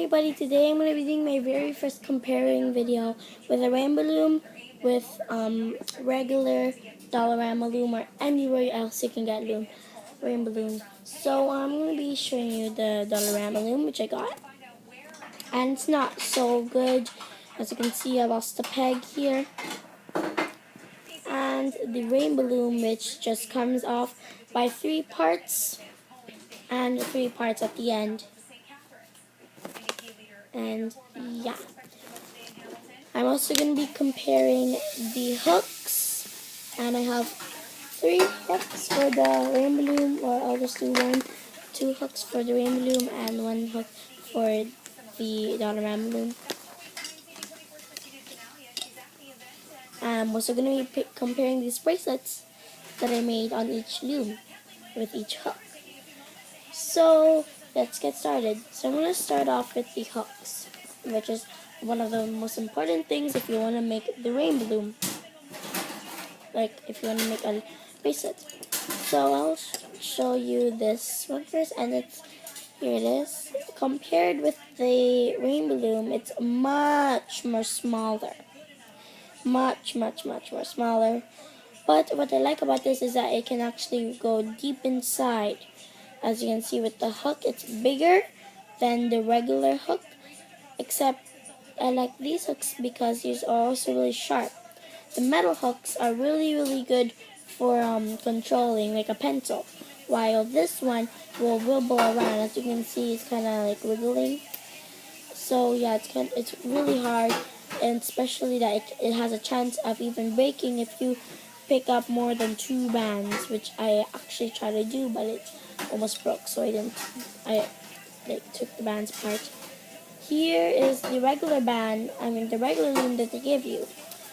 everybody, today I'm going to be doing my very first comparing video with a rainbow loom with regular Dollarama loom or anywhere else you can get rainbow loom. So I'm going to be showing you the Dollarama loom which I got, and it's not so good. As you can see, I lost a peg here, and the rainbow loom which just comes off by 3 parts and 3 parts at the end. And yeah, I'm also going to be comparing the hooks, and I have 3 hooks for the rainbow loom, or I'll just do 2 hooks for the rainbow loom and 1 hook for the Dollarama loom. I'm also going to be comparing these bracelets that I made on each loom with each hook. So let's get started. So I'm going to start off with the hooks, which is one of the most important things if you want to make the rainbow loom, like if you want to make a bracelet. So I'll show you this one first, and here it is. Compared with the rainbow loom, it's much more smaller, much more smaller. But what I like about this is that it can actually go deep inside. As you can see with the hook, it's bigger than the regular hook, except I like these hooks because these are also really sharp. The metal hooks are really good for controlling, like a pencil, while this one will wibble around. As you can see, it's kind of like wiggling. So yeah, it's really hard, and especially that it has a chance of even breaking if you pick up more than 2 bands, which I actually tried to do, but it almost broke, so I took the bands apart. Here is the regular the regular loom that they give you.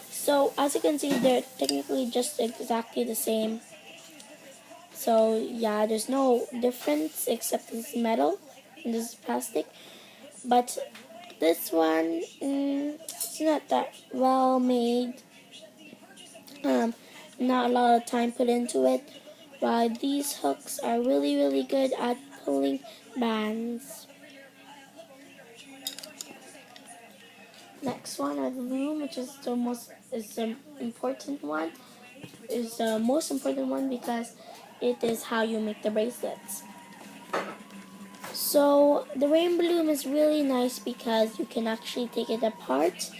So as you can see, they're technically just exactly the same. So yeah, there's no difference except this is metal and this is plastic. But this one, it's not that well made. Not a lot of time put into it. While these hooks are really good at pulling bands. Next one are the loom, which is the most important one. Is the most important one because it is how you make the bracelets. So the rainbow loom is really nice because you can actually take it apart.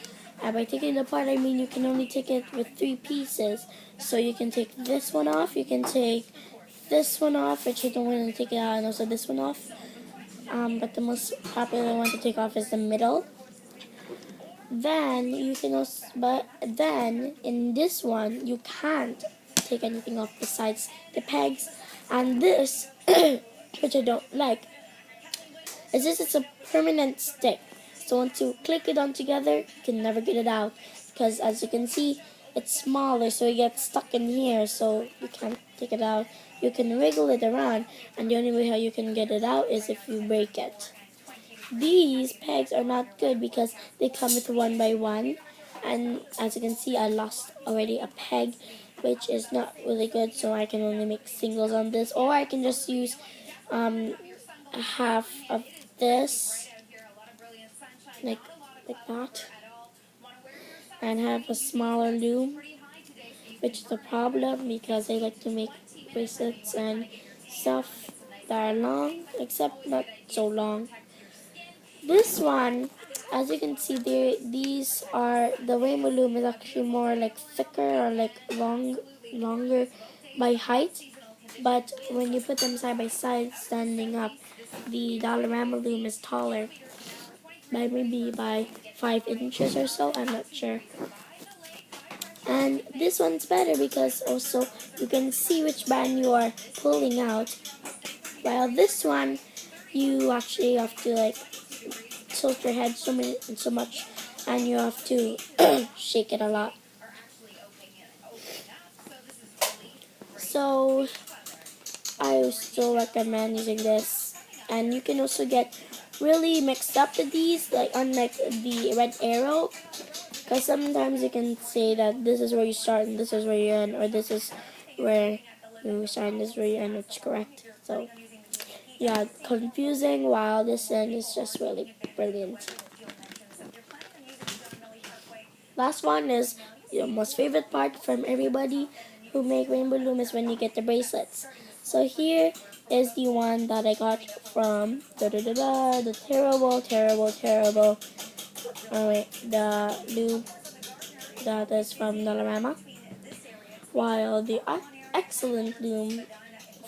And by taking it apart, I mean you can only take it with 3 pieces. So you can take this one off, you can take this one off, which you don't want to take it out, and also this one off. But the most popular one to take off is the middle. Then you can also, but then in this one you can't take anything off besides the pegs. And this, which I don't like, is it's a permanent stick. So once you click it on together, you can never get it out, because as you can see, it's smaller, so it gets stuck in here, so you can't take it out. You can wiggle it around, and the only way how you can get it out is if you break it. These pegs are not good because they come with 1 by 1, and as you can see, I lost already a peg, which is not really good, so I can only make singles on this, or I can just use half of this, like that, and have a smaller loom, which is a problem because I like to make bracelets and stuff that are long, except not so long. This one, as you can see, these are, the rainbow loom is actually more like thicker or like longer by height, but when you put them side by side standing up, the Dollarama loom is taller by maybe by 5 inches or so, I'm not sure. And this one's better because also you can see which band you are pulling out, while this one you actually have to like tilt your head so much, and you have to shake it a lot. So I still recommend using this, and you can also get really mixed up with these, like unlike the red arrow, because sometimes you can say that this is where you start and this is where you end, or this is where you start and this is where you end, which is correct. So yeah, confusing, while this end is just really brilliant. Last one is your most favorite part from everybody who make Rainbow Loom is when you get the bracelets. So here is the one that I got from the terrible the loom that is from Dollarama, while the excellent loom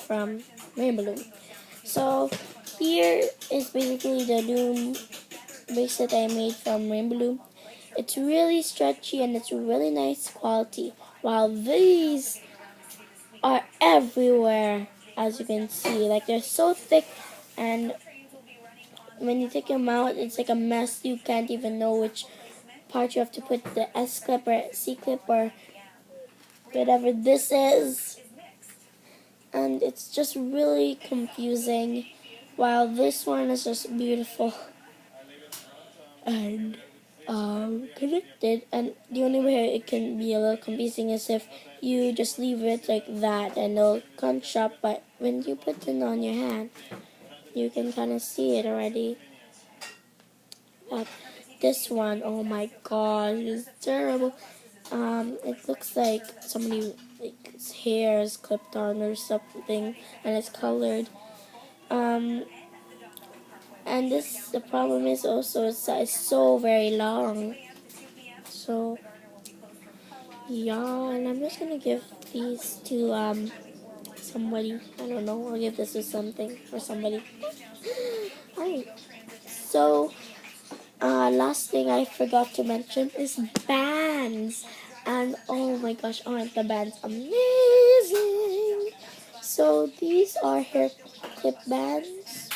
from Rainbow Loom. So here is basically the loom bracelet I made from Rainbow Loom. It's really stretchy and it's really nice quality, while these are everywhere, as you can see. Like, they're so thick, and when you take them out, it's like a mess. You can't even know which part you have to put the S clip or C clip or whatever this is, and it's just really confusing, while this one is just beautiful and connected. And the only way it can be a little confusing is if you just leave it like that and it'll crunch up, but when you put it on your hand, you can kind of see it already. This one, oh my gosh, it's terrible. It looks like somebody, like, his hair is clipped on or something, and it's colored. And the problem is also it's so very long. So yeah, and I'm just gonna give these to somebody. I don't know. I'll give this to something or somebody. Alright. So last thing I forgot to mention is bands. And oh my gosh, aren't the bands amazing? So these are hair clip bands,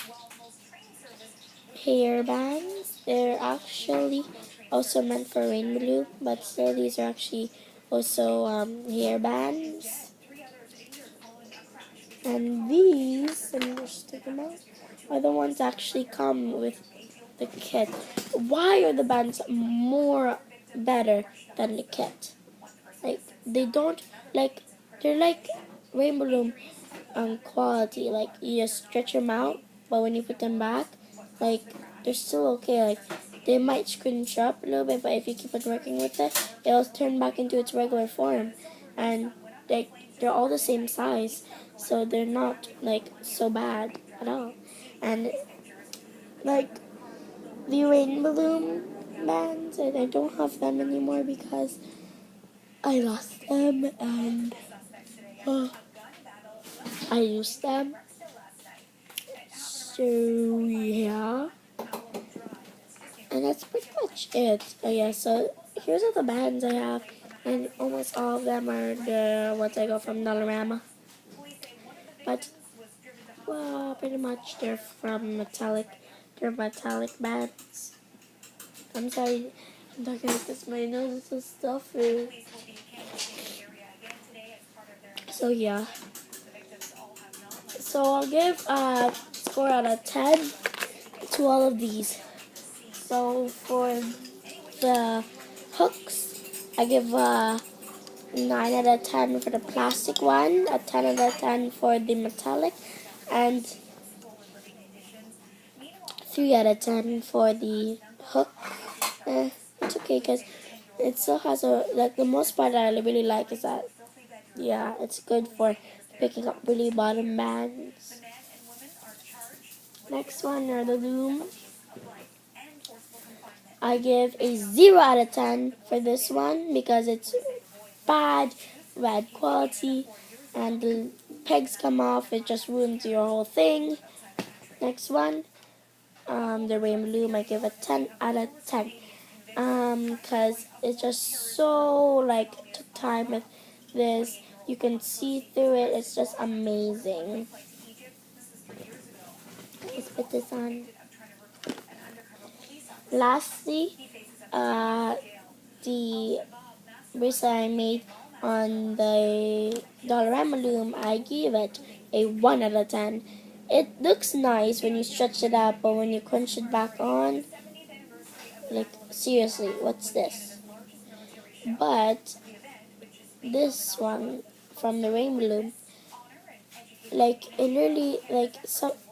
hair bands. They're actually also meant for rainbow loom, but still these are actually also hair bands. And these, let me just take them out, are the ones that actually come with the kit. Why are the bands more better than the kit? Like, they don't, like, they're like rainbow loom quality. Like, you just stretch them out, but when you put them back, like, they're still okay. Like, they might scrunch up a little bit, but if you keep on working with it, it'll turn back into its regular form. And like, they're all the same size, so they're not like so bad at all. And like the rainbow loom bands, and I don't have them anymore because I lost them, and I used them. So yeah, and that's pretty much it. Yeah, so here's all the bands I have, and almost all of them are the ones I got from Dollarama. But well, pretty much they're from metallic. They're metallic bands. I'm sorry, I'm talking because my nose is so stuffy. So yeah. So I'll give a score out of 10 to all of these. So for the hooks, I give a 9 out of 10 for the plastic one, a 10 out of 10 for the metallic, and 3 out of 10 for the hook. It's okay because it still has like, the most part that I really like is that, yeah, it's good for picking up really bottom bands. Next one are the loom. I give a 0 out of 10 for this one because it's bad quality, and the pegs come off. It just ruins your whole thing. Next one, the rainbow loom, I give a 10 out of 10 because it's just so, like, took time with this. You can see through it. It's just amazing. Let's put this on. Lastly, the bracelet I made on the Dollarama loom, I give it a 1 out of 10. It looks nice when you stretch it out, but when you crunch it back on, like, seriously, what's this? But this one from the rainbow loom, like it literally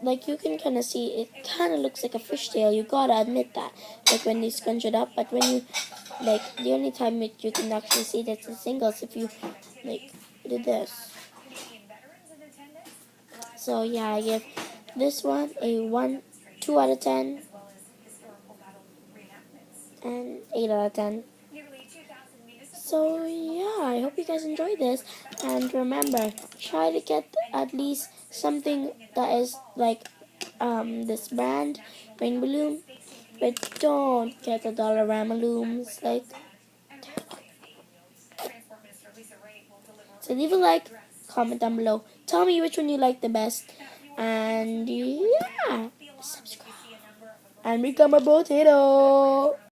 like you can kind of see it kind of looks like a fishtail. You gotta admit that. Like when they scrunch it up, but when you like the only time you can actually see that it's singles if you like do this. So yeah, I give this one a 2 out of 10 and 8 out of 10. So yeah, I hope you guys enjoyed this, and remember, try to get at least something that is like this brand rainbowloom, but don't get the Dollarama looms. Like, so leave a like, comment down below, tell me which one you like the best, and yeah, subscribe and become a potato.